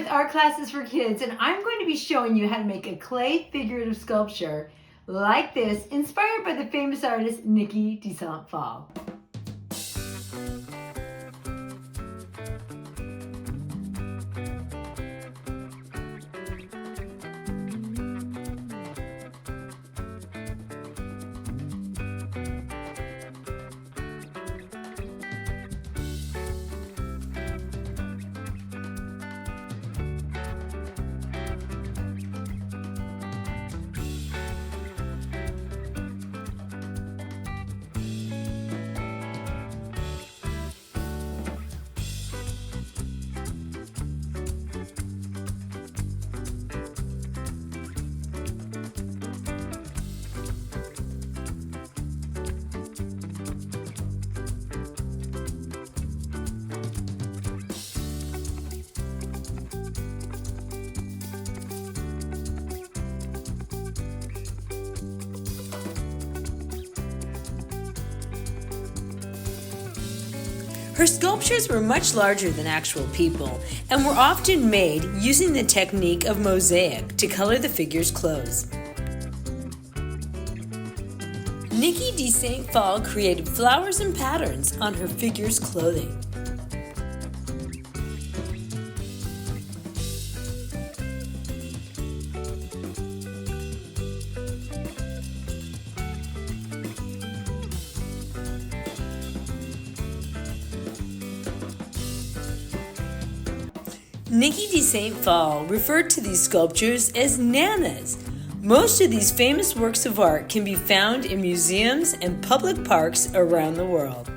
with Art Classes for Kids, and I'm going to be showing you how to make a clay figurative sculpture like this, inspired by the famous artist Niki De Saint Phalle. Her sculptures were much larger than actual people and were often made using the technique of mosaic to color the figure's clothes. Niki De Saint Phalle created flowers and patterns on her figure's clothing. Niki De Saint Phalle referred to these sculptures as nanas. Most of these famous works of art can be found in museums and public parks around the world.